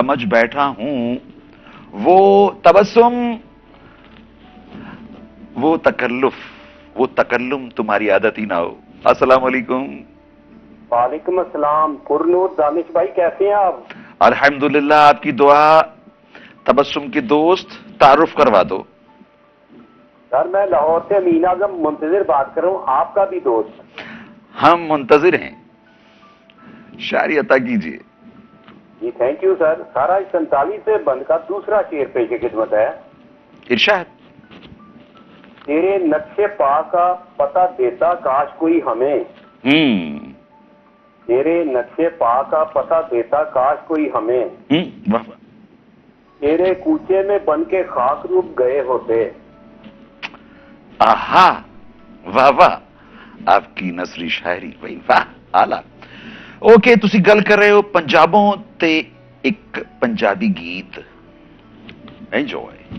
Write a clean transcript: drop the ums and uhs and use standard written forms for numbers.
समझ बैठा हूं, वो तबस्सुम, वो तकल्लुफ, वो तकल्लुम तुम्हारी आदत ही ना हो। अस्सलाम वालेकुम। वालेकुम अस्सलाम। पुरनूर दानिश भाई, कैसे हैं आप? अल्हम्दुलिल्लाह, आपकी दुआ। तबस्सुम के दोस्त, तारुफ करवा दो। सर, मैं लाहौर से अमीन आजम मुंतजिर बात कर रहा हूँ, आपका भी दोस्त। हम मुंतजिर हैं, शायरी अता कीजिए। जी थैंक यू सर। सारा 47 बंद का दूसरा शेर पेश खिदमत है। इरशाद। तेरे नक्शे पा का पता देता काश कोई हमें, तेरे नक्शे पा का पता देता काश कोई हमें, वाह वाह। तेरे कूचे में बन के खाक रूप गए होते। आहा, वाह वाह, आपकी नसरी शायरी भाई, वाह, आला। ओके, ਤੁਸੀਂ ਗੱਲ ਕਰ ਰਹੇ ਹੋ ਪੰਜਾਬੋਂ ਤੇ ਇੱਕ ਪੰਜਾਬੀ ਗੀਤ। ਐਂਜੋਏ।